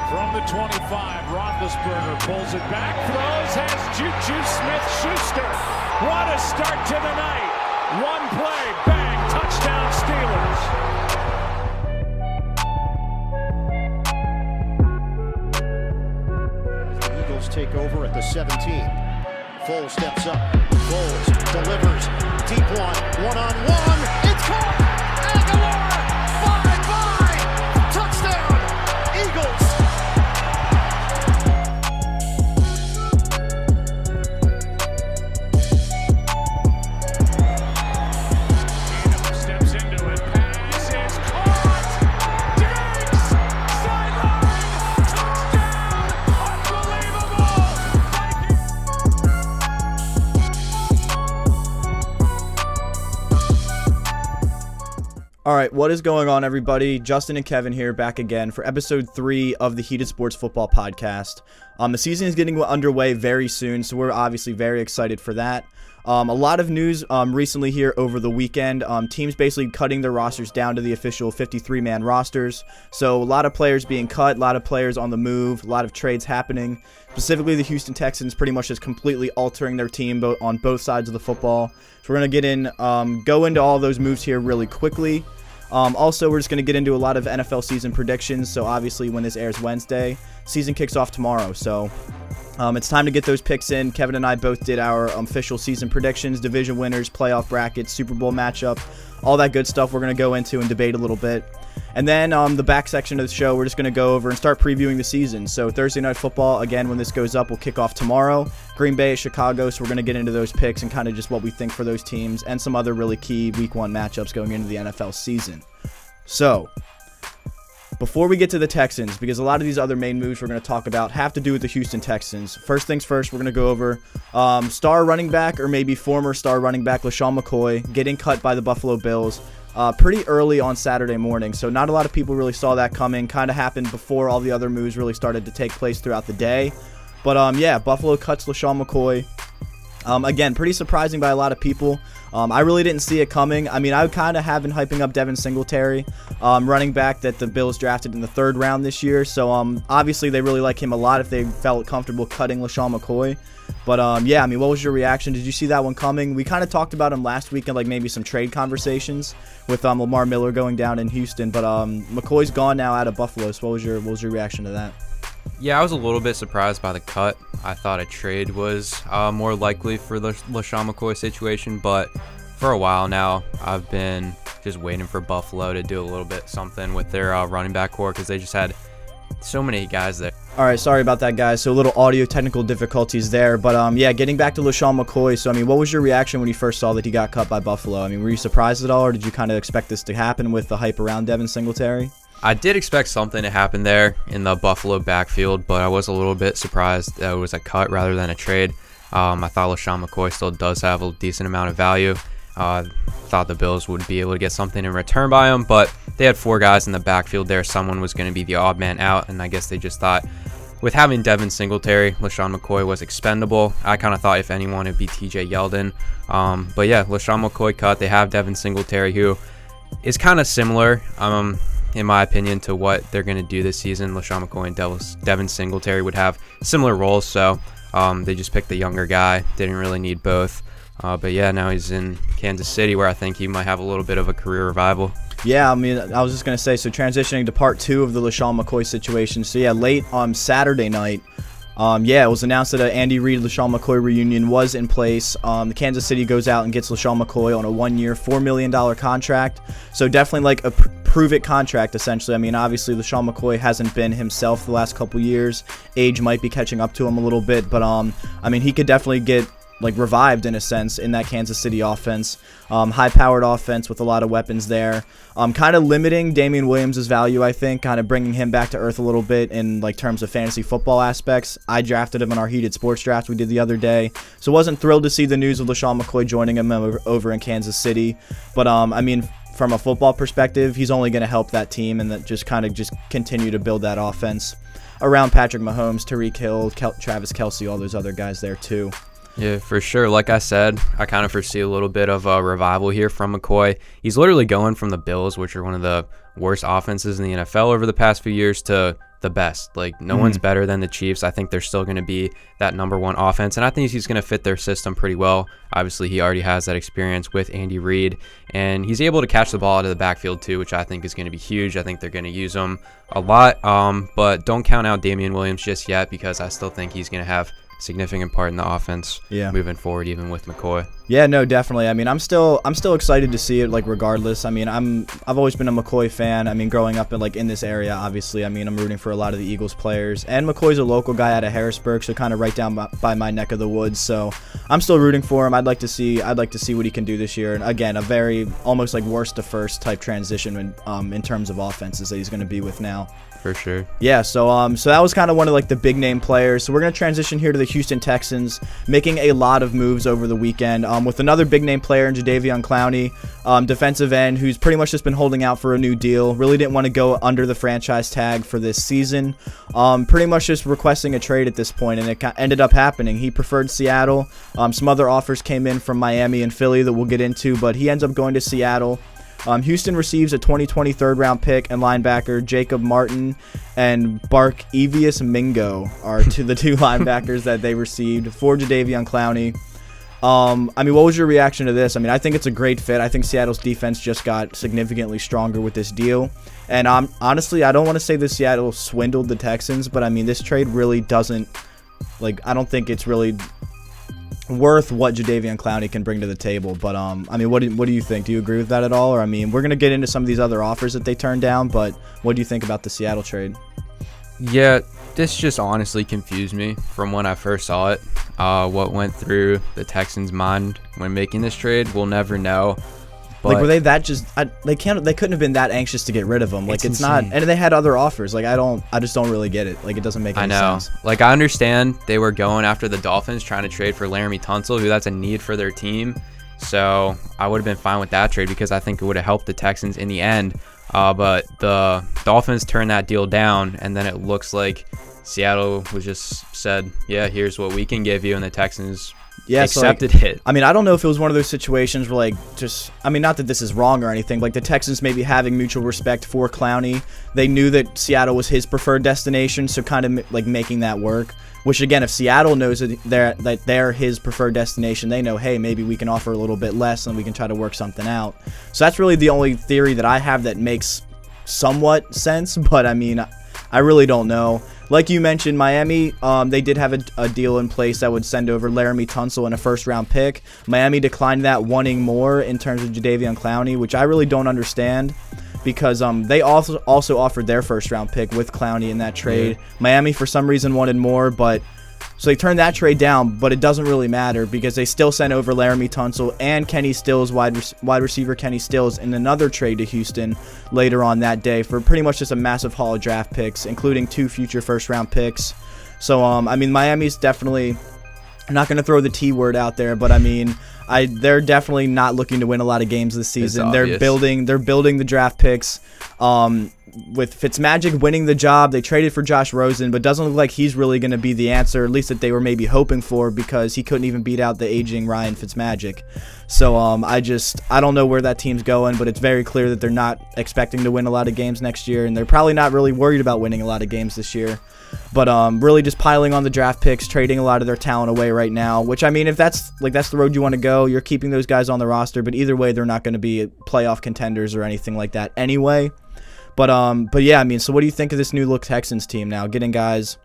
From the 25, Roethlisberger pulls it back, throws, has Juju Smith-Schuster. What a start to the night. One play, bang, touchdown Steelers. The Eagles take over at the 17. Foles steps up, Foles delivers, deep one-on-one, it's caught! Aguilar, touchdown, Eagles! All right, what is going on, everybody? Justin and Kevin here, back again for episode 3 of the Heated Sports Football Podcast. The season is getting underway very soon, so we're obviously very excited for that. A lot of news recently here over the weekend. Teams basically cutting their rosters down to the official 53-man rosters. So a lot of players being cut, a lot of players on the move, a lot of trades happening. Specifically, the Houston Texans pretty much just completely altering their team on both sides of the football. So we're going to go into all those moves here really quickly. Also, we're just going to get into a lot of NFL season predictions. So obviously, when this airs Wednesday, season kicks off tomorrow. So it's time to get those picks in. Kevin and I both did our official season predictions, division winners, playoff brackets, Super Bowl matchup, all that good stuff we're going to go into and debate a little bit. And then the back section of the show, we're just going to go over and start previewing the season. So Thursday Night Football, again, when this goes up, will kick off tomorrow. Green Bay at Chicago, so we're going to get into those picks and kind of just what we think for those teams and some other really key Week 1 matchups going into the NFL season. So, before we get to the Texans, because a lot of these other main moves we're going to talk about have to do with the Houston Texans. First things first, we're going to go over star running back, or maybe former star running back, LeSean McCOY, getting cut by the Buffalo Bills pretty early on Saturday morning. So not a lot of people really saw that coming. Kind of happened before all the other moves really started to take place throughout the day. But yeah, Buffalo cuts LeSean McCOY. Again, pretty surprising by a lot of people. I really didn't see it coming. I mean, I kind of have been hyping up Devin Singletary, running back that the Bills drafted in the 3rd round this year. So obviously they really like him a lot if they felt comfortable cutting LeSean McCOY. But yeah, I mean, what was your reaction? Did you see that one coming? We kind of talked about him last week in like maybe some trade conversations with Lamar Miller going down in Houston. But McCoy's gone now out of Buffalo. So what was your reaction to that? Yeah, I was a little bit surprised by the cut. I thought a trade was more likely for the LeSean McCOY situation, but for a while now, I've been just waiting for Buffalo to do a little bit something with their running back core because they just had so many guys there. All right, sorry about that, guys. So a little audio technical difficulties there, but yeah, getting back to LeSean McCOY. So I mean, what was your reaction when you first saw that he got cut by Buffalo? I mean, were you surprised at all, or did you kind of expect this to happen with the hype around Devin Singletary? I did expect something to happen there in the Buffalo backfield, but I was a little bit surprised that it was a cut rather than a trade. I thought LeSean McCOY still does have a decent amount of value. Thought the Bills would be able to get something in return by him, but they had 4 guys in the backfield there. Someone was going to be the odd man out, and I guess they just thought with having Devin Singletary, LeSean McCOY was expendable. I kind of thought if anyone, it'd be TJ Yeldon. But yeah, LeSean McCOY cut. They have Devin Singletary, who is kind of similar, in my opinion, to what they're going to do this season. LeSean McCOY and Devin Singletary would have similar roles, so they just picked the younger guy. Didn't really need both. But yeah, now he's in Kansas City, where I think he might have a little bit of a career revival. Yeah, I mean, I was just going to say, so transitioning to part 2 of the LeSean McCOy situation. So yeah, late on Saturday night, yeah, it was announced that an Andy Reid LeSean McCOy reunion was in place. Kansas City goes out and gets LeSean McCOy on a 1-year, $4 million contract. So definitely like a prove-it contract, essentially. I mean, obviously, LeSean McCOy hasn't been himself the last couple years. Age might be catching up to him a little bit, but I mean, he could definitely get like revived in a sense in that Kansas City offense. High-powered offense with a lot of weapons there. Kind of limiting Damian Williams' value, I think, kind of bringing him back to earth a little bit in like terms of fantasy football aspects. I drafted him in our Heated Sports draft we did the other day, so wasn't thrilled to see the news of LeSean McCOy joining him over in Kansas City. But I mean, from a football perspective, he's only going to help that team and that just continue to build that offense around Patrick Mahomes, Tyreek Hill, Travis Kelce, all those other guys there too. Yeah, for sure. Like I said, I kind of foresee a little bit of a revival here from McCoy. He's literally going from the Bills, which are one of the worst offenses in the NFL over the past few years, to the best. Like, no one's better than the Chiefs. I think they're still going to be that #1 offense, and I think he's going to fit their system pretty well. Obviously, he already has that experience with Andy Reid, and he's able to catch the ball out of the backfield too, which I think is going to be huge. I think they're going to use him a lot, but don't count out Damian Williams just yet, because I still think he's going to have significant part in the offense moving forward, even with McCoy. Yeah, no, definitely. I mean, I'm still excited to see it, like, regardless. I mean, I've always been a McCoy fan. I mean, growing up in this area, obviously. I mean, I'm rooting for a lot of the Eagles players, and McCoy's a local guy out of Harrisburg, so kind of right down by my neck of the woods. So I'm still rooting for him. I'd like to see what he can do this year. And again, a very almost like worst to first type transition in terms of offenses that he's going to be with now. For sure. Yeah, so that was kind of one of like the big name players. So we're going to transition here to the Houston Texans, making a lot of moves over the weekend with another big name player in Jadeveon Clowney, defensive end, who's pretty much just been holding out for a new deal. Really didn't want to go under the franchise tag for this season. Pretty much just requesting a trade at this point, and it ended up happening. He preferred Seattle. Some other offers came in from Miami and Philly that we'll get into, but he ends up going to Seattle. Houston receives a 2020 third-round pick and linebacker Jacob Martin and Barkevious Mingo are the two linebackers that they received for Jadeveon Clowney. I mean, what was your reaction to this? I mean, I think it's a great fit. I think Seattle's defense just got significantly stronger with this deal. And honestly, I don't want to say that Seattle swindled the Texans, but I mean, this trade really doesn't, like, I don't think it's really worth what Jadeveon Clowney can bring to the table. But I mean, what do you think? Do you agree with that at all? Or I mean, we're gonna get into some of these other offers that they turned down, but what do you think about the Seattle trade? Yeah, this just honestly confused me from when I first saw it. What went through the Texans' mind when making this trade, we'll never know. But like, were they that just? They couldn't have been that anxious to get rid of him. Like, it's not, and they had other offers. Like, I just don't really get it. Like, it doesn't make any sense. Like, I understand they were going after the Dolphins, trying to trade for Laramie Tunsil, who that's a need for their team. So I would have been fine with that trade because I think it would have helped the Texans in the end. But the Dolphins turned that deal down, and then it looks like Seattle was just said, "Yeah, here's what we can give you," and the Texans accepted it. I mean, I don't know if it was one of those situations where, like, just, I mean, not that this is wrong or anything, like the Texans maybe having mutual respect for Clowney. They knew that Seattle was his preferred destination, so kind of like making that work. Which, again, if Seattle knows that they're his preferred destination, they know, hey, maybe we can offer a little bit less and we can try to work something out. So that's really the only theory that I have that makes somewhat sense, but I mean, I really don't know. Like you mentioned, Miami, they did have a deal in place that would send over Laramie Tunsil and a first-round pick. Miami declined that, wanting more in terms of Jadeveon Clowney, which I really don't understand because they also offered their first-round pick with Clowney in that trade. Miami, for some reason, wanted more, but so they turned that trade down, but it doesn't really matter because they still sent over Laramie Tunsil and Kenny Stills, wide receiver Kenny Stills, in another trade to Houston later on that day for pretty much just a massive haul of draft picks, including 2 future first-round picks. So, I mean, Miami's definitely, I'm not going to throw the T word out there, but I mean, they're definitely not looking to win a lot of games this season. They're building the draft picks. With Fitzmagic winning the job, they traded for Josh Rosen, but doesn't look like he's really going to be the answer, at least that they were maybe hoping for, because he couldn't even beat out the aging Ryan Fitzmagic. So I don't know where that team's going, but it's very clear that they're not expecting to win a lot of games next year, and they're probably not really worried about winning a lot of games this year. But really just piling on the draft picks, trading a lot of their talent away right now, which, I mean, if that's the road you want to go, you're keeping those guys on the roster, but either way, they're not going to be playoff contenders or anything like that anyway. But yeah, I mean, so what do you think of this new look Texans team now? Getting guys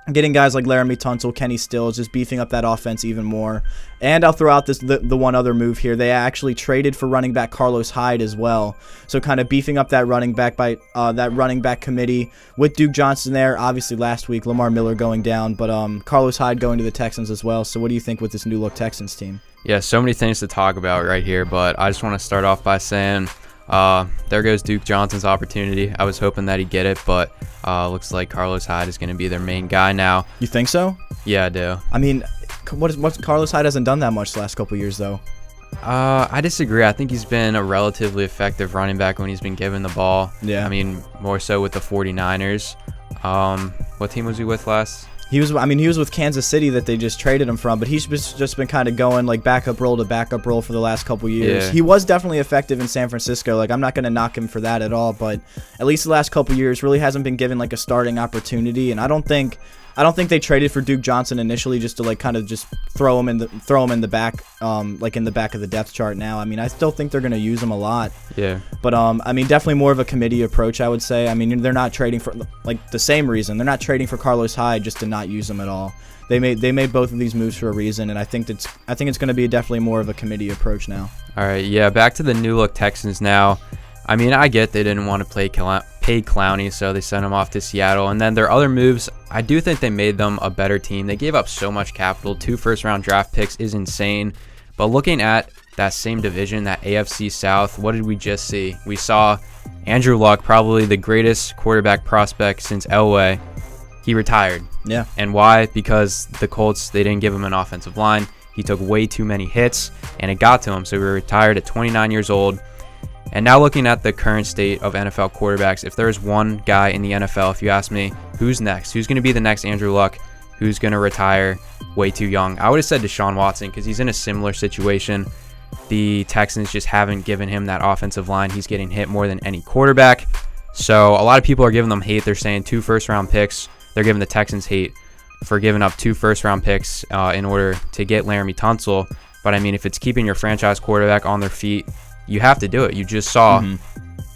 like Laramie Tunsil, Kenny Stills, just beefing up that offense even more. And I'll throw out the one other move here. They actually traded for running back Carlos Hyde as well. So kind of beefing up that running back by that running back committee with Duke Johnson there. Obviously last week Lamar Miller going down, but Carlos Hyde going to the Texans as well. So what do you think with this new look Texans team? Yeah, so many things to talk about right here, but I just want to start off by saying there goes Duke Johnson's opportunity. I was hoping that he'd get it, but looks like Carlos Hyde is going to be their main guy now. You think so? Yeah, I do. I mean, what Carlos Hyde hasn't done that much the last couple of years, though. I disagree. I think he's been a relatively effective running back when he's been given the ball. Yeah. I mean, more so with the 49ers. What team was he with last? He was with Kansas City that they just traded him from, but he's just been kind of going like backup role to backup role for the last couple years. Yeah. He was definitely effective in San Francisco. Like, I'm not going to knock him for that at all, but at least the last couple years really hasn't been given like a starting opportunity. And I don't think they traded for Duke Johnson initially just to like kind of just throw him in the back, like in the back of the depth chart now. I mean, I still think they're going to use him a lot. Yeah. But I mean, definitely more of a committee approach, I would say. I mean, they're not trading for like the same reason. They're not trading for Carlos Hyde just to not use him at all. They made both of these moves for a reason, and I think it's going to be definitely more of a committee approach now. All right, yeah, back to the new look Texans now. I mean, I get they didn't want to pay Clowney, so they sent him off to Seattle. And then their other moves, I do think they made them a better team. They gave up so much capital. 2 first-round draft picks is insane. But looking at that same division, that AFC South, what did we just see? We saw Andrew Luck, probably the greatest quarterback prospect since Elway. He retired. Yeah. And why? Because the Colts, they didn't give him an offensive line. He took way too many hits, and it got to him. So he retired at 29 years old. And now looking at the current state of NFL quarterbacks, if there's one guy in the NFL, if you ask me, who's next? Who's going to be the next Andrew Luck? Who's going to retire way too young? I would have said Deshaun Watson because he's in a similar situation. The Texans just haven't given him that offensive line. He's getting hit more than any quarterback. So a lot of people are giving them hate. They're saying 2 first-round picks. They're giving the Texans hate for giving up 2 first-round picks in order to get Laramie Tunsil. But, I mean, if it's keeping your franchise quarterback on their feet, you have to do it. You just saw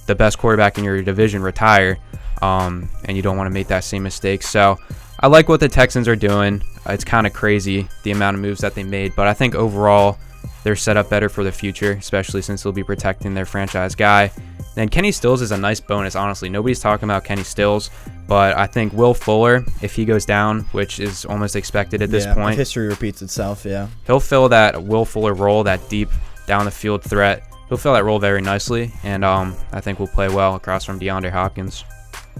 the best quarterback in your division retire, and you don't want to make that same mistake. So I like what the Texans are doing. It's kind of crazy, the amount of moves that they made, but I think overall they're set up better for the future, especially since they'll be protecting their franchise guy. And Kenny Stills is a nice bonus, honestly. Nobody's talking about Kenny Stills, but I think Will Fuller, if he goes down, which is almost expected at this point. If history repeats itself, yeah. He'll fill that Will Fuller role, that deep down the field threat. He'll fill that role very nicely, and I think we'll play well across from DeAndre Hopkins.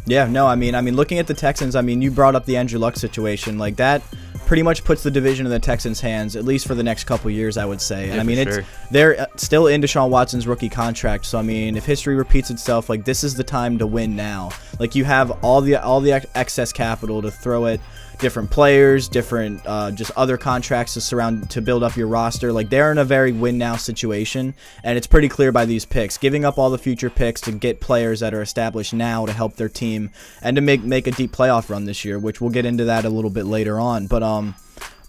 Yeah, no, I mean, looking at the Texans, I mean, you brought up the Andrew Luck situation. Like, that pretty much puts the division in the Texans' hands, at least for the next couple years, I would say. And, Yeah, I mean, sure. they're still in Deshaun Watson's rookie contract. So, I mean, if history repeats itself, like, this is the time to win now. Like, you have all the excess capital to throw at different players, different just other contracts to build up your roster. Like, they're in a very win now situation, and it's pretty clear by these picks, giving up all the future picks to get players that are established now to help their team and to make a deep playoff run this year, which we'll get into that a little bit later on. But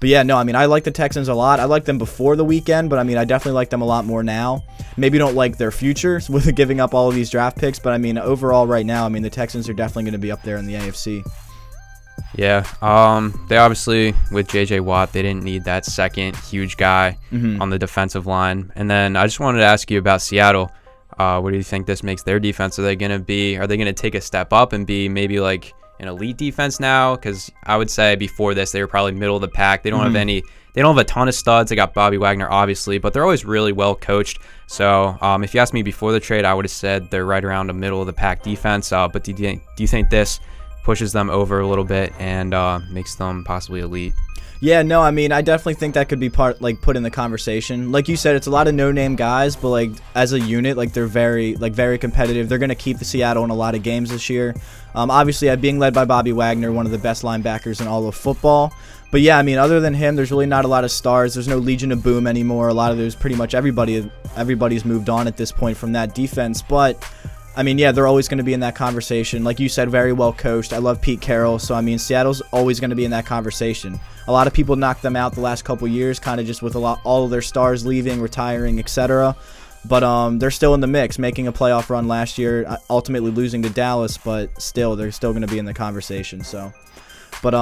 yeah, no, I mean, I like the Texans a lot. I liked them before the weekend, but I mean, I definitely like them a lot more now. Maybe don't like their future with giving up all of these draft picks, but I mean, overall right now, I mean, the Texans are definitely going to be up there in the AFC. Yeah, they obviously, with J.J. Watt, they didn't need that second huge guy on the defensive line. And then I just wanted to ask you about Seattle. What do you think this makes their defense? Are they going to take a step up and be maybe like an elite defense now? Because I would say before this, they were probably middle of the pack. They don't have a ton of studs. They got Bobby Wagner, obviously, but they're always really well coached. So if you asked me before the trade, I would have said they're right around the middle of the pack defense. But do you think this pushes them over a little bit and makes them possibly elite? Yeah, no, I mean, I definitely think that could be put in the conversation. Like you said, it's a lot of no-name guys, but like as a unit, like they're very competitive. They're going to keep the Seattle in a lot of games this year. Obviously, being led by Bobby Wagner, one of the best linebackers in all of football. But yeah, I mean, other than him, there's really not a lot of stars. There's no Legion of Boom anymore. A lot of there's pretty much everybody's moved on at this point from that defense. But I mean, yeah, they're always going to be in that conversation. Like you said, very well coached. I love Pete Carroll. So, I mean, Seattle's always going to be in that conversation. A lot of people knocked them out the last couple years, kind of just with all of their stars leaving, retiring, etc. But they're still in the mix, making a playoff run last year, ultimately losing to Dallas, but still, they're still going to be in the conversation. So, but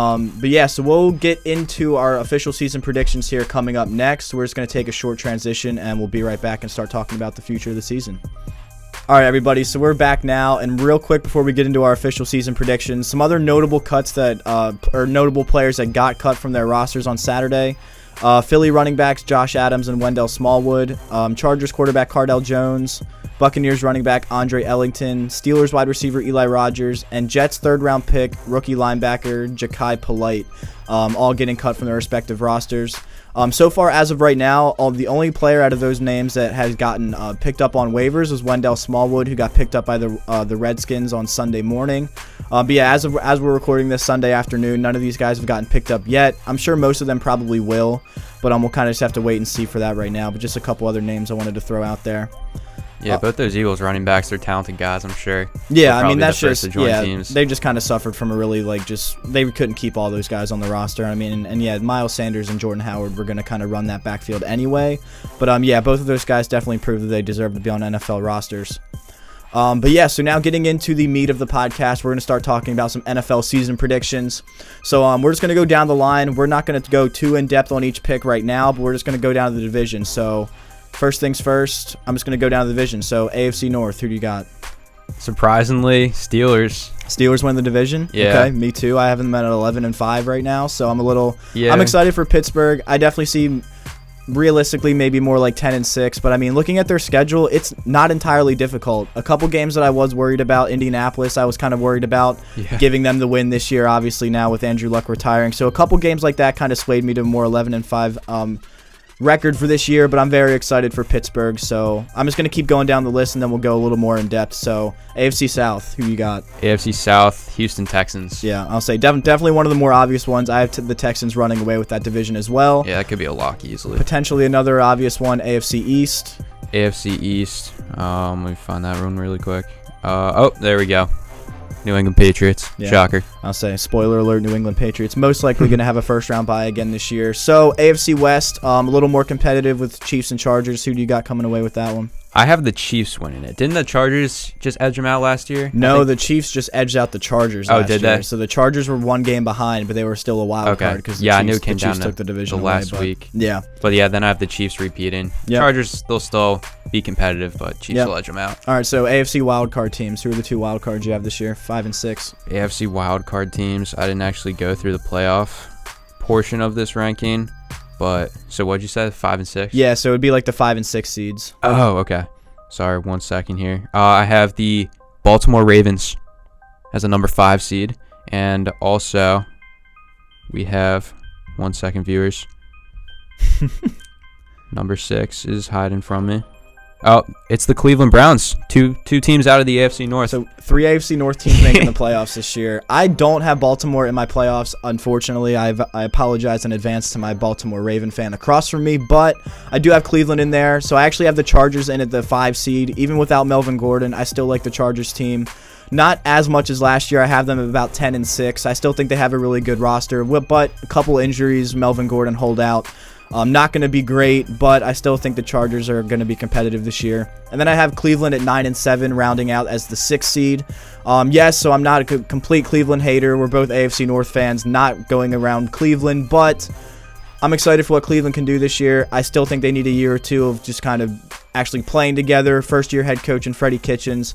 yeah, so we'll get into our official season predictions here coming up next. We're just going to take a short transition, and we'll be right back and start talking about the future of the season. All right, everybody, so we're back now, and real quick before we get into our official season predictions, some other notable cuts or notable players that got cut from their rosters on Saturday. Philly running backs Josh Adams and Wendell Smallwood, Chargers quarterback Cardell Jones, Buccaneers running back Andre Ellington, Steelers wide receiver Eli Rogers, and Jets third-round pick rookie linebacker Ja'Kai Polite, all getting cut from their respective rosters. So far, as of right now, the only player out of those names that has gotten picked up on waivers was Wendell Smallwood, who got picked up by the Redskins on Sunday morning. But yeah, as we're recording this Sunday afternoon, none of these guys have gotten picked up yet. I'm sure most of them probably will, but we'll kind of just have to wait and see for that right now. But just a couple other names I wanted to throw out there. Yeah, both those Eagles running backs are talented guys, I'm sure. Yeah, I mean, that's just, teams. They just kind of suffered from a really, they couldn't keep all those guys on the roster. I mean, and yeah, Miles Sanders and Jordan Howard were going to kind of run that backfield anyway. But yeah, both of those guys definitely proved that they deserve to be on NFL rosters. But yeah, so now getting into the meat of the podcast, we're going to start talking about some NFL season predictions. So we're just going to go down the line. We're not going to go too in-depth on each pick right now, but we're just going to go down to the division. So first things first, I'm just going to go down to the division. So AFC North, who do you got? Surprisingly, Steelers. Steelers win the division? Yeah. Okay, me too. I have them at 11-5 right now, so Yeah. I'm excited for Pittsburgh. I definitely see realistically maybe more like 10-6, but I mean, looking at their schedule, it's not entirely difficult. A couple games that I was worried about, Indianapolis, I was kind of worried about giving them the win this year, obviously now with Andrew Luck retiring. So a couple games like that kind of swayed me to more 11-5 record for this year, but I'm very excited for Pittsburgh. So I'm just going to keep going down the list, and then we'll go a little more in depth. So AFC South, who you got? AFC South, Houston Texans. Yeah, I'll say definitely one of the more obvious ones. I have the Texans running away with that division as well. Yeah, that could be a lock easily. Potentially another obvious one, AFC East. AFC East. Let me find that one really quick. Oh, there we go. New England Patriots. Yeah. Shocker. I'll say, spoiler alert, New England Patriots most likely going to have a first-round bye again this year. So AFC West, a little more competitive with Chiefs and Chargers. Who do you got coming away with that one? I have the Chiefs winning it. Didn't the Chargers just edge them out last year? No, the Chiefs just edged out the Chargers last did year. they? So the Chargers were one game behind, but they were still a wild card because the I knew it came Chiefs down took the division the away, last week. Yeah. But yeah, then I have the Chiefs repeating. Yep. Chargers, they'll still be competitive, but Chiefs will edge them out. All right, so AFC wildcard teams. Who are the two wild cards you have this year? 5 and 6. AFC wildcard teams. I didn't actually go through the playoff portion of this ranking, but so what'd you say? 5 and 6? Yeah, so it'd be like the 5 and 6 seeds. Oh, okay. Sorry, 1 second here. I have the Baltimore Ravens as a number 5 seed, and also we have 1 second, viewers. Number 6 is hiding from me. Oh, it's the Cleveland Browns. Two teams out of the AFC North. So 3 AFC North teams making the playoffs this year. I don't have Baltimore in my playoffs, unfortunately. I apologize in advance to my Baltimore Raven fan across from me, but I do have Cleveland in there. So I actually have the Chargers in at the 5 seed. Even without Melvin Gordon, I still like the Chargers team. Not as much as last year. I have them at about 10 and 6. I still think they have a really good roster, but a couple injuries, Melvin Gordon hold out. Not going to be great, but I still think the Chargers are going to be competitive this year. And then I have Cleveland at 9 and 7, rounding out as the 6th seed. Yes, so I'm not a complete Cleveland hater. We're both AFC North fans, not going around Cleveland, but I'm excited for what Cleveland can do this year. I still think they need a year or two of just kind of actually playing together. First-year head coach and Freddie Kitchens.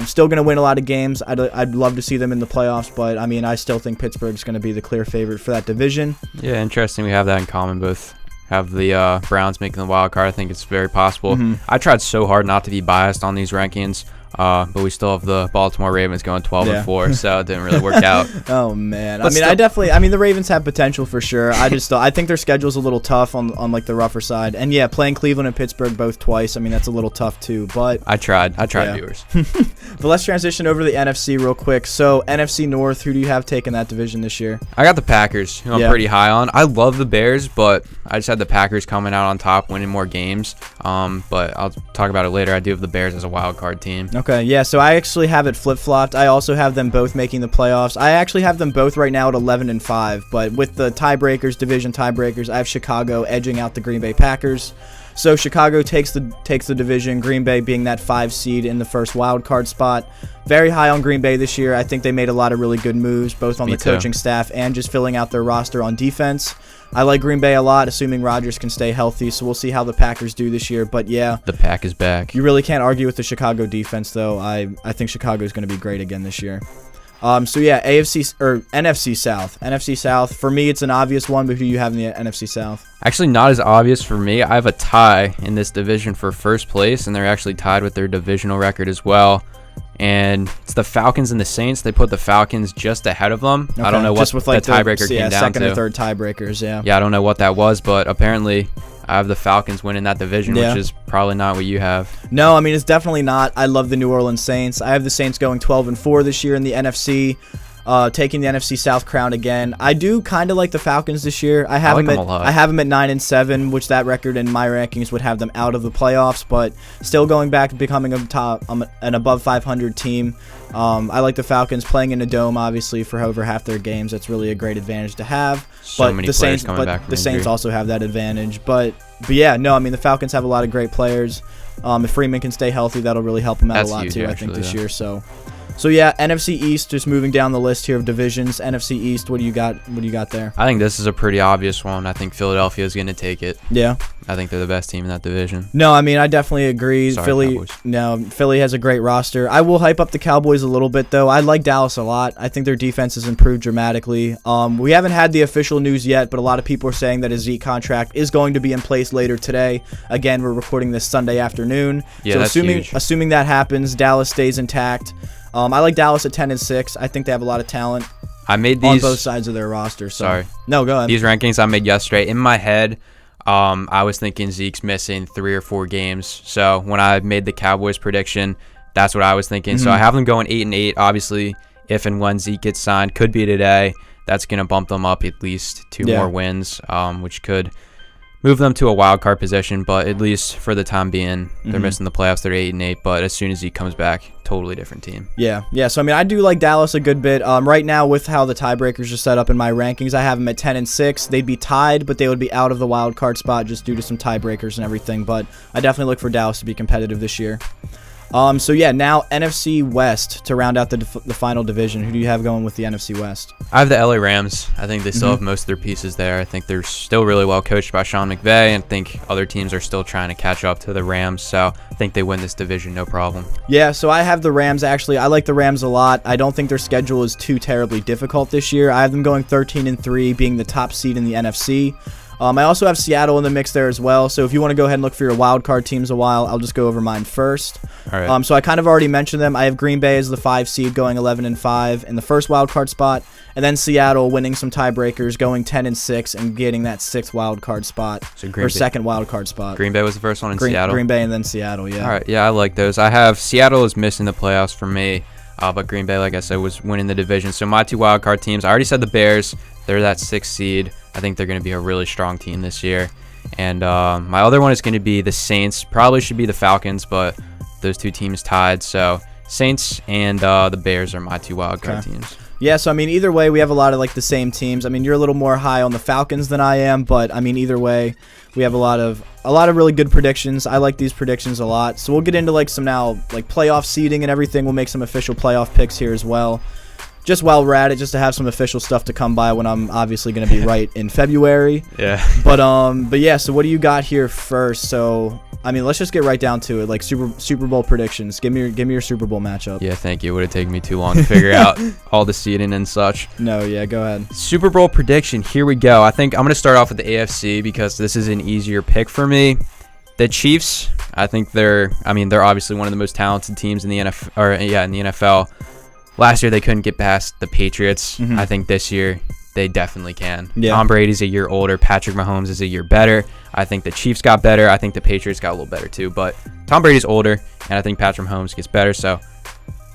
Still going to win a lot of games. I'd love to see them in the playoffs, but I mean, I still think Pittsburgh's going to be the clear favorite for that division. Yeah, interesting. We have that in common. Both have the Browns making the wild card. I think it's very possible. I tried so hard not to be biased on these rankings, but we still have the Baltimore Ravens going 12 and 4, so it didn't really work out. Oh man, I mean, the Ravens have potential for sure. I think their schedule's a little tough on like the rougher side, and yeah, playing Cleveland and Pittsburgh both twice. I mean, that's a little tough too. But I tried, viewers. But let's transition over to the NFC real quick. So NFC North, who do you have taking that division this year? I got the Packers, who I'm pretty high on. I love the Bears, but I just had the Packers coming out on top, winning more games. But I'll talk about it later. I do have the Bears as a wild card team. Okay, yeah, so I actually have it flip-flopped. I also have them both making the playoffs. I actually have them both right now at 11 and 5, but with the division tiebreakers, I have Chicago edging out the Green Bay Packers. So Chicago takes the division, Green Bay being that 5 seed in the first wild card spot. Very high on Green Bay this year. I think they made a lot of really good moves, both on the coaching staff and just filling out their roster on defense. I like Green Bay a lot, assuming Rodgers can stay healthy, so we'll see how the Packers do this year. But yeah, the Pack is back. You really can't argue with the Chicago defense, though. I think Chicago is going to be great again this year. So yeah, AFC or NFC South. NFC South, for me, it's an obvious one, but who do you have in the NFC South? Actually, not as obvious for me. I have a tie in this division for first place, and they're actually tied with their divisional record as well. And it's the Falcons and the Saints. They put the Falcons just ahead of them. Okay. I don't know what just with, like, the tiebreaker came down second to. or third tiebreakers, yeah. Yeah, I don't know what that was, but apparently I have the Falcons winning that division, which is probably not what you have. No, I mean, it's definitely not. I love the New Orleans Saints. I have the Saints going 12-4 this year in the NFC, taking the NFC South crown again. I do kind of like the Falcons this year. I have them a lot. I have them at 9-7, which that record in my rankings would have them out of the playoffs, but still going back to becoming an above 500 team. I like the Falcons playing in a dome, obviously, for over half their games. That's really a great advantage to have. So many players coming back from the Saints also have that advantage. But yeah, no, I mean, the Falcons have a lot of great players. If Freeman can stay healthy, that'll really help him out a lot too, I think, this year. So yeah, NFC East, just moving down the list here of divisions. NFC East, what do you got? What do you got there? I think this is a pretty obvious one. I think Philadelphia is going to take it. Yeah. I think they're the best team in that division. No, I mean, I definitely agree. Sorry, Philly has a great roster. I will hype up the Cowboys a little bit, though. I like Dallas a lot. I think their defense has improved dramatically. We haven't had the official news yet, but a lot of people are saying that a Zeke contract is going to be in place later today. Again, we're recording this Sunday afternoon. Yeah, so that's huge. assuming that happens, Dallas stays intact. I like Dallas at 10-6. I think they have a lot of talent. I made these on both sides of their roster. So. Sorry. No, go ahead. These rankings I made yesterday. In my head, I was thinking Zeke's missing 3 or 4 games. So when I made the Cowboys prediction, that's what I was thinking. So I have them going 8-8. Obviously, if and when Zeke gets signed, could be today. That's going to bump them up at least 2 more wins, which could move them to a wild card position. But at least for the time being, they're missing the playoffs. They're 8-8. But as soon as Zeke comes back, totally different team. Yeah. So I mean, I do like Dallas a good bit. Right now, with how the tiebreakers are set up in my rankings, I have them at 10-6. They'd be tied, but they would be out of the wild card spot just due to some tiebreakers and everything. But I definitely look for Dallas to be competitive this year. So yeah, now NFC West to round out the final division. Who do you have going with the NFC West? I have the LA Rams. I think they still have most of their pieces there. I think they're still really well coached by Sean McVay, and I think other teams are still trying to catch up to the Rams. So I think they win this division, no problem. Yeah, so I have the Rams. Actually, I like the Rams a lot. I don't think their schedule is too terribly difficult this year. I have them going 13-3, being the top seed in the NFC. I also have Seattle in the mix there as well. So if you want to go ahead and look for your wild card teams a while, I'll just go over mine first. All right. So I kind of already mentioned them. I have Green Bay as the 5 seed going 11-5 in the first wild card spot, and then Seattle winning some tiebreakers going 10-6 and getting that 6th wild card spot second wild card spot. Green Bay was the first one in Seattle. Green Bay and then Seattle. Yeah. All right. Yeah, I like those. I have Seattle is missing the playoffs for me, but Green Bay, like I said, was winning the division. So my 2 wild card teams. I already said the Bears. They're that 6th seed. I think they're going to be a really strong team this year. And my other one is going to be the Saints. Probably should be the Falcons, but those 2 teams tied. So Saints and the Bears are my 2 wildcard teams. Yeah, so I mean, either way, we have a lot of like the same teams. I mean, you're a little more high on the Falcons than I am, but I mean, either way, we have a lot of really good predictions. I like these predictions a lot. So we'll get into like some now like playoff seeding and everything. We'll make some official playoff picks here as well. Just while we're at it, just to have some official stuff to come by when I'm obviously going to be right in February. Yeah. But yeah, so what do you got here first? So, I mean, let's just get right down to it. Like Super Bowl predictions. Give me your Super Bowl matchup. Yeah, thank you. It would have taken me too long to figure out all the seeding and such. No, yeah, go ahead. Super Bowl prediction. Here we go. I think I'm going to start off with the AFC because this is an easier pick for me. The Chiefs, I think they're obviously one of the most talented teams in the NFL. Last year, they couldn't get past the Patriots. I think this year, they definitely can. Yeah. Tom Brady's a year older. Patrick Mahomes is a year better. I think the Chiefs got better. I think the Patriots got a little better too. But Tom Brady's older, and I think Patrick Mahomes gets better. So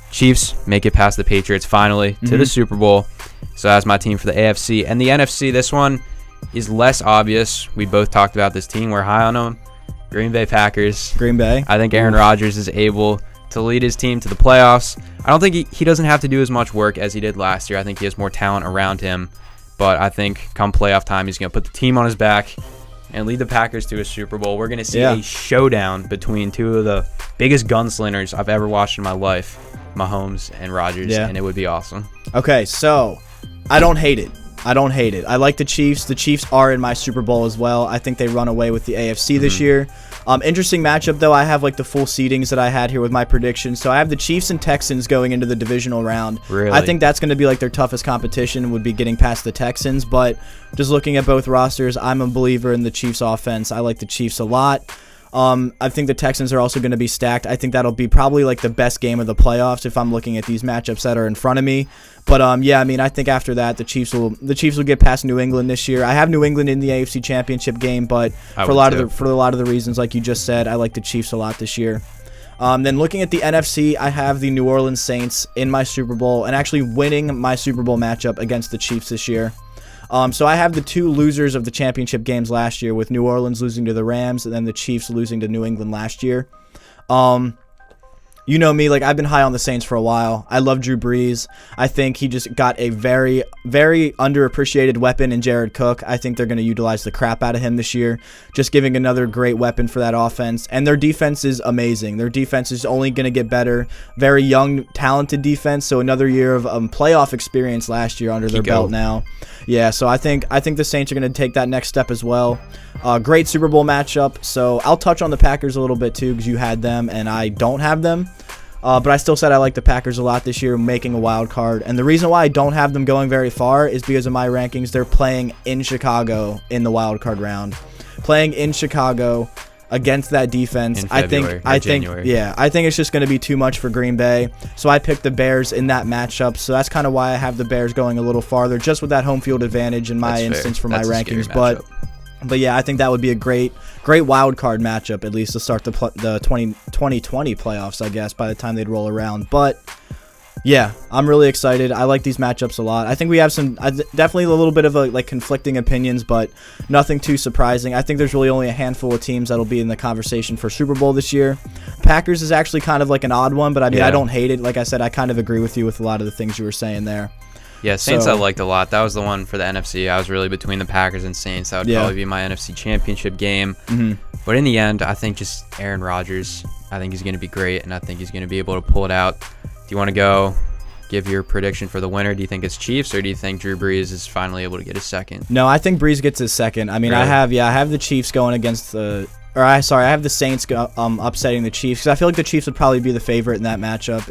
Chiefs make it past the Patriots finally to the Super Bowl. So that's my team for the AFC. And the NFC, this one is less obvious. We both talked about this team. We're high on them. Green Bay Packers. Green Bay. I think Aaron Rodgers is able to lead his team to the playoffs. I don't think he doesn't have to do as much work as he did last year. I think he has more talent around him. But I think come playoff time, he's going to put the team on his back and lead the Packers to a Super Bowl. We're going to see a showdown between 2 of the biggest gunslingers I've ever watched in my life, Mahomes and Rodgers, and it would be awesome. Okay, so I don't hate it. I like the Chiefs. The Chiefs are in my Super Bowl as well. I think they run away with the AFC this year. Interesting matchup, though. I have like the full seedings that I had here with my predictions. So I have the Chiefs and Texans going into the divisional round. Really? I think that's going to be like their toughest competition, would be getting past the Texans. But just looking at both rosters, I'm a believer in the Chiefs offense. I like the Chiefs a lot. I think the Texans are also going to be stacked. I think that'll be probably like the best game of the playoffs if I'm looking at these matchups that are in front of me. But yeah, I mean, I think after that the Chiefs will get past New England this year. I have New England in the AFC Championship game, but for a lot of the reasons like you just said, I like the Chiefs a lot this year. Then looking at the NFC, I have the New Orleans Saints in my Super Bowl and actually winning my Super Bowl matchup against the Chiefs this year. So I have the two losers of the championship games last year, with New Orleans losing to the Rams and then the Chiefs losing to New England last year. You know me, like I've been high on the Saints for a while. I love Drew Brees. I think he just got a very, very underappreciated weapon in Jared Cook. I think they're going to utilize the crap out of him this year, just giving another great weapon for that offense. And their defense is amazing. Their defense is only going to get better. Very young, talented defense. So another year of playoff experience last year under their belt now. Yeah, so I think the Saints are going to take that next step as well. Great Super Bowl matchup. So I'll touch on the Packers a little bit too, because you had them and I don't have them. But I still said I like the Packers a lot this year, making a wild card. And the reason why I don't have them going very far is because of my rankings. They're playing in Chicago in the wild card round. Playing in Chicago against that defense, I think it's just going to be too much for Green Bay. So I picked the Bears in that matchup. So that's kind of why I have the Bears going a little farther, just with that home field advantage in my instance for my rankings. But yeah, I think that would be a great wild card matchup, at least to start the 2020 playoffs, I guess, by the time they'd roll around. But yeah, I'm really excited. I like these matchups a lot. I think we have some definitely a little bit of like conflicting opinions, but nothing too surprising. I think there's really only a handful of teams that'll be in the conversation for Super Bowl this year. Packers is actually kind of like an odd one, but I mean, I don't hate it. Like I said, I kind of agree with you with a lot of the things you were saying there. Yeah, Saints I liked a lot. That was the one for the NFC. I was really between the Packers and Saints. That would probably be my NFC Championship game. But in the end, I think just Aaron Rodgers, I think he's going to be great, and I think he's going to be able to pull it out. Do you want to go give your prediction for the winner? Do you think it's Chiefs, or do you think Drew Brees is finally able to get his second? No, I think Brees gets his second. I mean, really? I have the Chiefs going against the... I have the Saints upsetting the Chiefs, because I feel like the Chiefs would probably be the favorite in that matchup.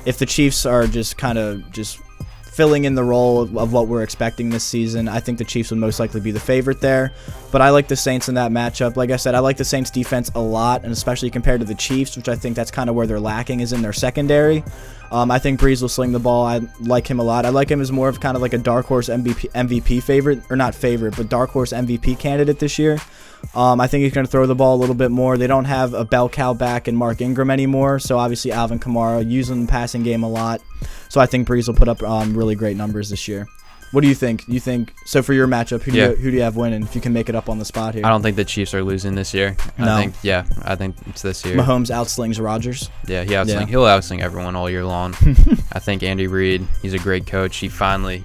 If the Chiefs are just kind of filling in the role of what we're expecting this season, I think the Chiefs would most likely be the favorite there. But I like the Saints in that matchup. Like I said, I like the Saints defense a lot, and especially compared to the Chiefs, which I think that's kind of where they're lacking, is in their secondary. I think Brees will sling the ball. I like him a lot. I like him as more of kind of like a dark horse MVP favorite, or not favorite, but dark horse MVP candidate this year. I think he's going to throw the ball a little bit more. They don't have a bell cow back in Mark Ingram anymore, so obviously Alvin Kamara using the passing game a lot. So I think Brees will put up really great numbers this year. What do you think? So for your matchup, who do you have winning, if you can make it up on the spot here? I don't think the Chiefs are losing this year. No. I think it's this year. Mahomes outslings Rodgers. Yeah, he'll outsling everyone all year long. I think Andy Reid, he's a great coach. He finally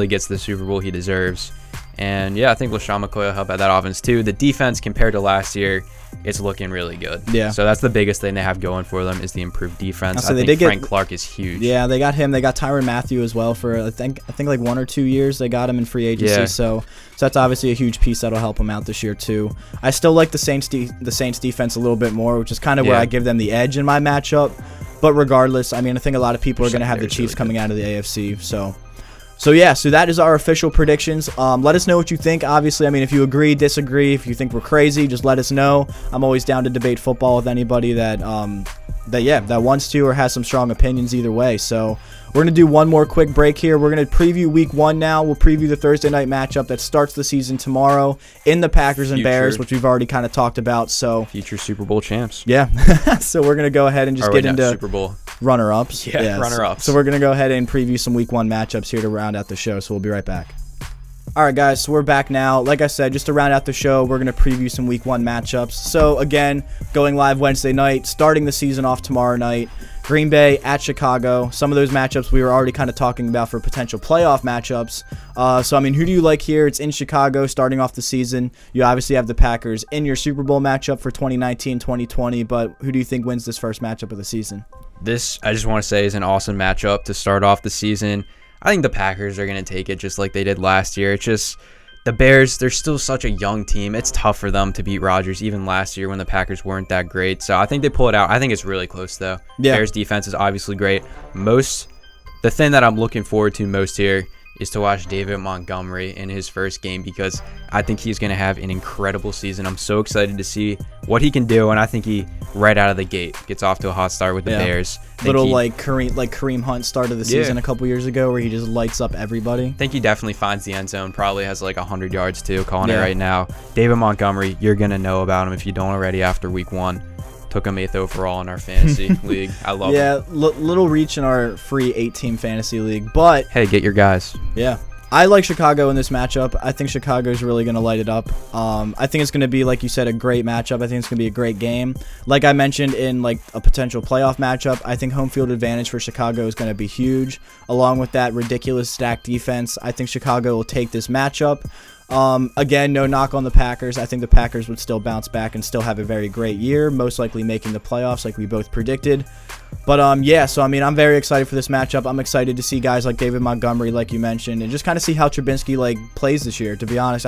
gets the Super Bowl he deserves. And yeah, I think LaShawn McCoy will help out that offense too. The defense compared to last year, it's looking really good. Yeah. So that's the biggest thing they have going for them, is the improved defense. I think Frank Clark is huge. Yeah, they got him. They got Tyrann Mathieu as well for I think like 1 or 2 years. They got him in free agency. Yeah. So that's obviously a huge piece that'll help them out this year too. I still like the Saints defense a little bit more, which is kind of where I give them the edge in my matchup. But regardless, I mean, I think a lot of people are going to have the Chiefs coming out of the AFC. So that is our official predictions. Let us know what you think. Obviously, I mean, if you agree, disagree, if you think we're crazy, just let us know. I'm always down to debate football with anybody that wants to or has some strong opinions either way. So we're going to do one more quick break here. We're going to preview week 1 now. We'll preview the Thursday night matchup that starts the season tomorrow in the Packers and Bears, which we've already kind of talked about. So future Super Bowl champs. Yeah. So we're going to go ahead and just get into Super Bowl runner-ups. Yeah, runner-ups. So we're going to go ahead and preview some week 1 matchups here to round out the show. So we'll be right back. All right, guys, so we're back now. Like I said, just to round out the show, we're going to preview some week 1 matchups. So again, going live Wednesday night, starting the season off tomorrow night. Green Bay at Chicago. Some of those matchups we were already kind of talking about for potential playoff matchups. So, I mean, who do you like here? It's in Chicago starting off the season. You obviously have the Packers in your Super Bowl matchup for 2019-2020, but who do you think wins this first matchup of the season? This, I just want to say, is an awesome matchup to start off the season. I think the Packers are going to take it just like they did last year. It's just the Bears, they're still such a young team. It's tough for them to beat Rodgers, even last year when the Packers weren't that great. So I think they pull it out. I think it's really close, though. Yeah. Bears defense is obviously great. The thing that I'm looking forward to most here is to watch David Montgomery in his first game, because I think he's going to have an incredible season. I'm so excited to see what he can do, and I think he, right out of the gate, gets off to a hot start with the Bears. Like Kareem Hunt started the season a couple years ago, where he just lights up everybody. I think he definitely finds the end zone, probably has like 100 yards too, calling it right now. David Montgomery, you're going to know about him if you don't already after week 1. Took him 8th overall in our fantasy league. I love him. Yeah, little reach in our free 8-team fantasy league, but hey, get your guys. Yeah, I like Chicago in this matchup. I think Chicago's really going to light it up. I think it's going to be, like you said, a great matchup. I think it's going to be a great game. Like I mentioned in like a potential playoff matchup, I think home field advantage for Chicago is going to be huge. Along with that ridiculous stacked defense, I think Chicago will take this matchup. Again, no knock on the Packers. I think the Packers would still bounce back and still have a very great year, most likely making the playoffs like we both predicted. But yeah, so I mean, I'm very excited for this matchup. I'm excited to see guys like David Montgomery, like you mentioned, and just kind of see how Trubinsky like plays this year, to be honest.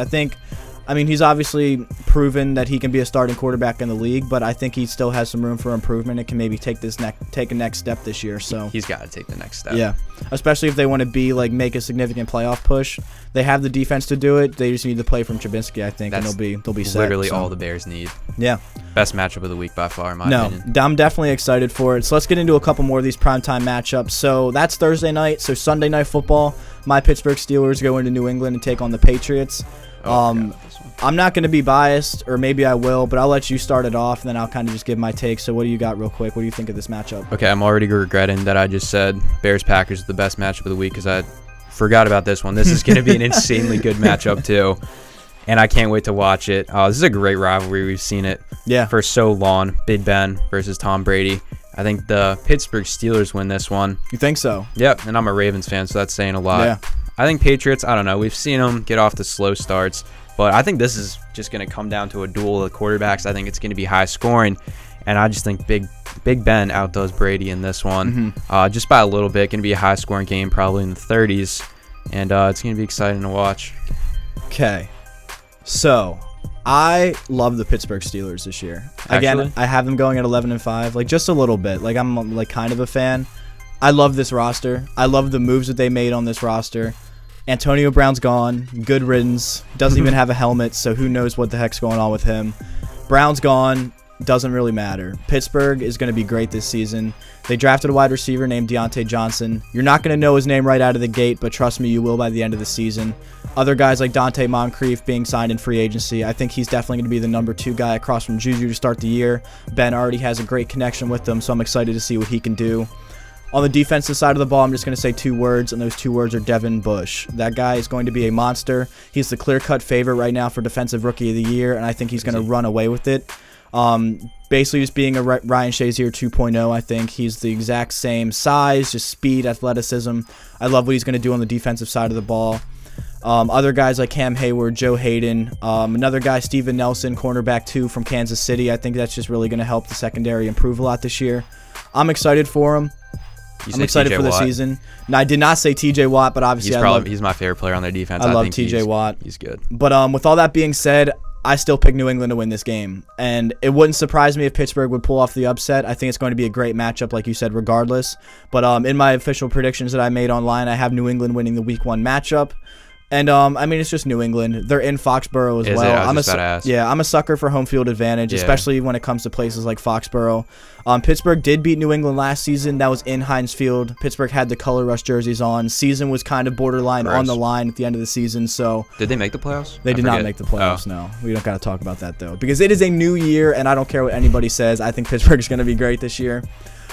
I mean, he's obviously proven that he can be a starting quarterback in the league, but I think he still has some room for improvement and can maybe take a next step this year. So he's got to take the next step. Yeah, especially if they want to make a significant playoff push. They have the defense to do it. They just need to play from Trubinsky, I think, and they'll be set. Literally all the Bears need. Yeah. Best matchup of the week by far, in my opinion. I'm definitely excited for it. So let's get into a couple more of these primetime matchups. So that's Thursday night. So Sunday night football, my Pittsburgh Steelers go into New England and take on the Patriots. I'm not going to be biased, or maybe I will, but I'll let you start it off, and then I'll kind of just give my take. So what do you got real quick? What do you think of this matchup? Okay, I'm already regretting that I just said Bears-Packers is the best matchup of the week, because I forgot about this one. This is going to be an insanely good matchup, too, and I can't wait to watch it. This is a great rivalry. We've seen it for so long. Big Ben versus Tom Brady. I think the Pittsburgh Steelers win this one. You think so? Yep, and I'm a Ravens fan, so that's saying a lot. Yeah. I think Patriots, I don't know. We've seen them get off to slow starts, but I think this is just going to come down to a duel of quarterbacks. I think it's going to be high scoring, and I just think Big Ben outdoes Brady in this one, just by a little bit. Going to be a high scoring game, probably in the 30s, and it's going to be exciting to watch. Okay, so I love the Pittsburgh Steelers this year. Again, Actually? I have them going at 11-5, like just a little bit. Like I'm like kind of a fan. I love this roster. I love the moves that they made on this roster. Antonio Brown's gone. Good riddance. Doesn't even have a helmet, so who knows what the heck's going on with him. Brown's gone. Doesn't really matter. Pittsburgh is going to be great this season. They drafted a wide receiver named Deontay Johnson. You're not going to know his name right out of the gate, but trust me, you will by the end of the season. Other guys like Dante Moncrief being signed in free agency. I think he's definitely going to be the number 2 guy across from Juju to start the year. Ben already has a great connection with them, so I'm excited to see what he can do. On the defensive side of the ball, I'm just going to say 2 words, and those 2 words are Devin Bush. That guy is going to be a monster. He's the clear-cut favorite right now for Defensive Rookie of the Year, and I think he's going to run away with it. Basically just being a Ryan Shazier 2.0, I think. He's the exact same size, just speed, athleticism. I love what he's going to do on the defensive side of the ball. Other guys like Cam Hayward, Joe Hayden, another guy, Steven Nelson, cornerback 2 from Kansas City. I think that's just really going to help the secondary improve a lot this year. I'm excited for him. I'm excited for the season. Now, I did not say TJ Watt, but obviously he's my favorite player on their defense. I love TJ Watt. He's good. But with all that being said, I still pick New England to win this game. And it wouldn't surprise me if Pittsburgh would pull off the upset. I think it's going to be a great matchup, like you said, regardless. But in my official predictions that I made online, I have New England winning the Week 1 matchup. And, I mean, it's just New England. They're in Foxborough as well. I'm a sucker for home field advantage, especially when it comes to places like Foxborough. Pittsburgh did beat New England last season. That was in Heinz Field. Pittsburgh had the color rush jerseys on. Season was kind of borderline on the line at the end of the season. So did they make the playoffs? They did not make the playoffs, no. We don't got to talk about that, though, because it is a new year, and I don't care what anybody says. I think Pittsburgh is going to be great this year.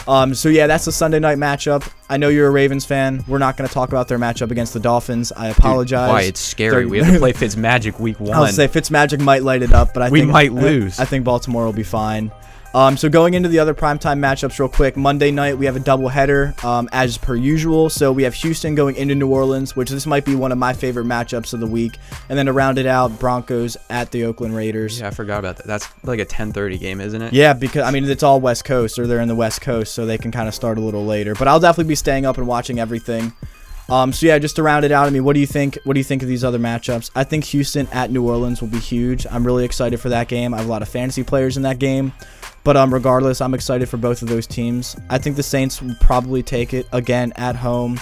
So yeah, that's the Sunday night matchup. I know you're a Ravens fan. We're not going to talk about their matchup against the Dolphins. I apologize. Dude, why? It's scary. We have to play Fitzmagic Week 1. I'll say Fitzmagic might light it up, but we might lose. I think Baltimore will be fine. So going into the other primetime matchups real quick, Monday night we have a doubleheader as per usual. So we have Houston going into New Orleans, which this might be one of my favorite matchups of the week. And then to round it out, Broncos at the Oakland Raiders. Yeah, I forgot about that. That's like a 10:30 game, isn't it? Yeah, because, I mean, it's all West Coast, or they're in the West Coast, so they can kind of start a little later. But I'll definitely be staying up and watching everything. So yeah, just to round it out, I mean, what do you think? What do you think of these other matchups? I think Houston at New Orleans will be huge. I'm really excited for that game. I have a lot of fantasy players in that game, but regardless, I'm excited for both of those teams. I think the Saints will probably take it again at home.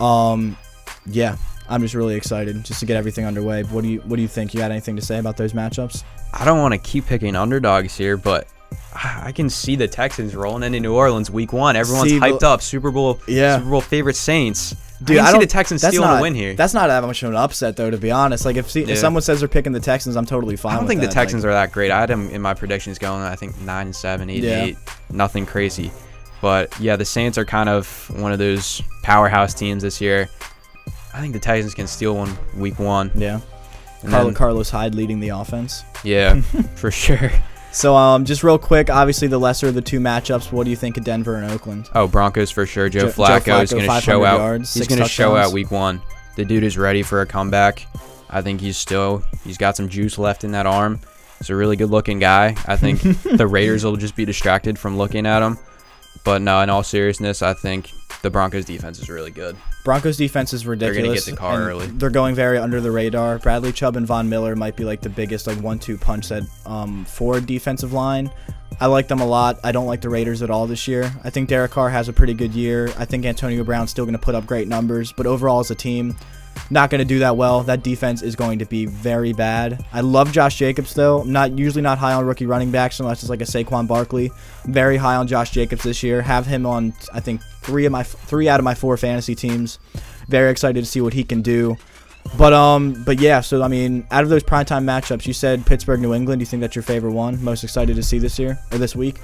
Yeah, I'm just really excited just to get everything underway. What do you think? You got anything to say about those matchups? I don't want to keep picking underdogs here, but I can see the Texans rolling into New Orleans week 1. Everyone's hyped up. Super Bowl favorite Saints. Dude, I can see the Texans stealing a win here. That's not that much of an upset, though, to be honest. Like, if someone says they're picking the Texans, I'm totally fine with that. I don't think the Texans are that great. I had them in my predictions going, I think, 9-7, 8-8. Nothing crazy. But, yeah, the Saints are kind of one of those powerhouse teams this year. I think the Texans can steal one week 1. Yeah. Carlos Hyde leading the offense. Yeah, for sure. So, just real quick, obviously the lesser of the two matchups, what do you think of Denver and Oakland? Oh, Broncos for sure. Joe Flacco is going to show out. Yards, he's going to show out week 1. The dude is ready for a comeback. I think he's got some juice left in that arm. He's a really good-looking guy. I think the Raiders will just be distracted from looking at him. But no, in all seriousness, I think the Broncos defense is really good. Broncos defense is ridiculous. They're going to get the car early. They're going very under the radar. Bradley Chubb and Von Miller might be like the biggest 1-2 punch that for defensive line. I like them a lot. I don't like the Raiders at all this year. I think Derek Carr has a pretty good year. I think Antonio Brown's still going to put up great numbers, but overall as a team, not going to do that well. That defense is going to be very bad. I love Josh Jacobs, though. I'm usually not high on rookie running backs unless it's like a Saquon Barkley. Very high on Josh Jacobs this year. Have him on, I think, 3 out of my 4 fantasy teams. Very excited to see what he can do. But yeah, so I mean, out of those primetime matchups, you said Pittsburgh, New England. Do you think that's your favorite one? Most excited to see this year or this week?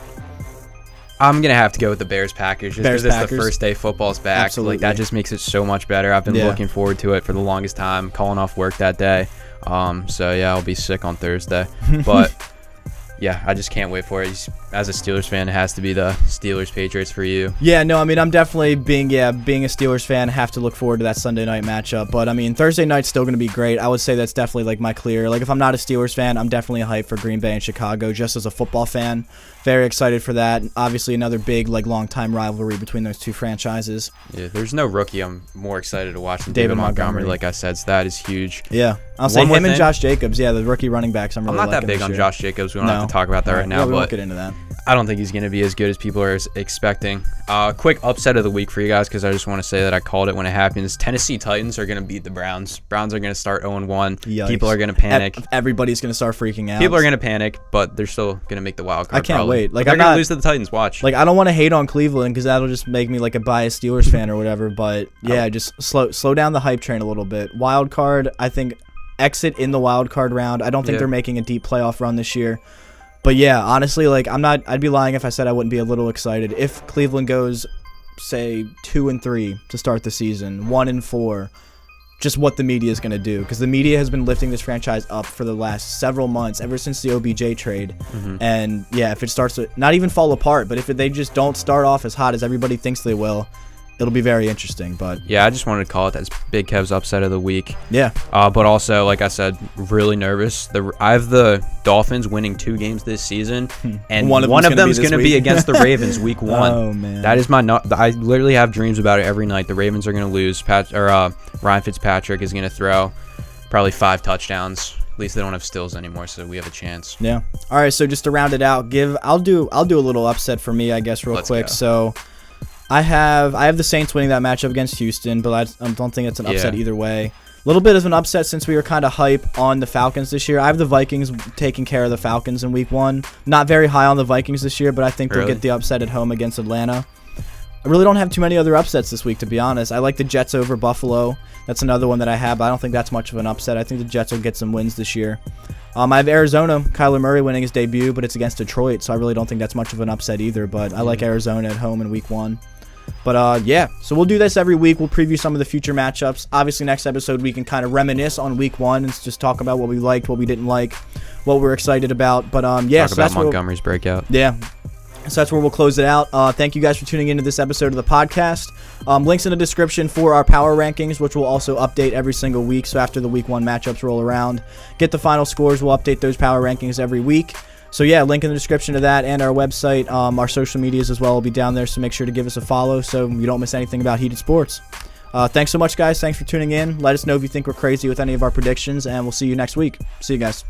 I'm going to have to go with the Bears-Packers just because it's the first day football's back. Absolutely. Like, that just makes it so much better. I've been looking forward to it for the longest time, calling off work that day. So, yeah, I'll be sick on Thursday. But, yeah, I just can't wait for it. As a Steelers fan, it has to be the Steelers-Patriots for you. Yeah, no, I mean, I'm definitely being a Steelers fan, have to look forward to that Sunday night matchup. But, I mean, Thursday night's still going to be great. I would say that's definitely, like, my clear. Like, if I'm not a Steelers fan, I'm definitely hyped for Green Bay and Chicago just as a football fan. Very excited for that. Obviously, another big, long-time rivalry between those two franchises. Yeah, there's no rookie I'm more excited to watch than David Montgomery. Like I said, so that is huge. Yeah, I'll say him and Josh Jacobs. Yeah, the rookie running backs. I'm not that big on Josh Jacobs. We don't have to talk about that right now. We won't get into that. I don't think he's going to be as good as people are expecting. Quick upset of the week for you guys because I just want to say that I called it when it happens. Tennessee Titans are going to beat the Browns. Browns are going to start 0-1. Yikes. People are going to panic. Everybody's going to start freaking out. People are going to panic, but they're still going to make the wild card. I can't wait. Like, they're going to lose to the Titans. Watch. Like, I don't want to hate on Cleveland because that'll just make me like a biased Steelers fan or whatever. But yeah, just slow down the hype train a little bit. Wild card, I think exit in the wild card round. I don't think they're making a deep playoff run this year. But yeah, honestly, like I'd be lying if I said I wouldn't be a little excited if Cleveland goes, say, 2-3 to start the season, 1-4. Just what the media is going to do, because the media has been lifting this franchise up for the last several months, ever since the OBJ trade. And yeah, if it starts to not even fall apart, but if they just don't start off as hot as everybody thinks they will, it'll be very interesting. But yeah, I just wanted to call it that Big Kev's upset of the week. Yeah. But also, like I said, really nervous. I have the Dolphins winning 2 games this season, and one of them is going to be against the Ravens week 1. Oh man, that is I literally have dreams about it every night. The Ravens are going to lose. Ryan Fitzpatrick is going to throw probably 5 touchdowns. At least they don't have Stills anymore, so we have a chance. Yeah. All right. So just to round it out, I'll do a little upset for me, I guess, real quick. Go. So I have the Saints winning that matchup against Houston, but I don't think it's an upset either way. A little bit of an upset since we were kind of hype on the Falcons this year. I have the Vikings taking care of the Falcons in week 1. Not very high on the Vikings this year, but I think they'll get the upset at home against Atlanta. I really don't have too many other upsets this week, to be honest. I like the Jets over Buffalo. That's another one that I have, but I don't think that's much of an upset. I think the Jets will get some wins this year. I have Arizona, Kyler Murray winning his debut, but it's against Detroit, so I really don't think that's much of an upset either. But I like Arizona at home in week 1. But yeah, so we'll do this every week. We'll preview some of the future matchups. Obviously, next episode we can kind of reminisce on week 1 and just talk about what we liked, what we didn't like, what we're excited about. But yeah, talk about Montgomery's breakout. Yeah. So that's where we'll close it out. Thank you guys for tuning into this episode of the podcast. Links in the description for our power rankings, which we'll also update every single week. So after the week 1 matchups roll around, get the final scores. We'll update those power rankings every week. So yeah, link in the description to that and our website. Our social medias as well will be down there, so make sure to give us a follow so you don't miss anything about Heated Sports. Thanks so much, guys. Thanks for tuning in. Let us know if you think we're crazy with any of our predictions, and we'll see you next week. See you guys.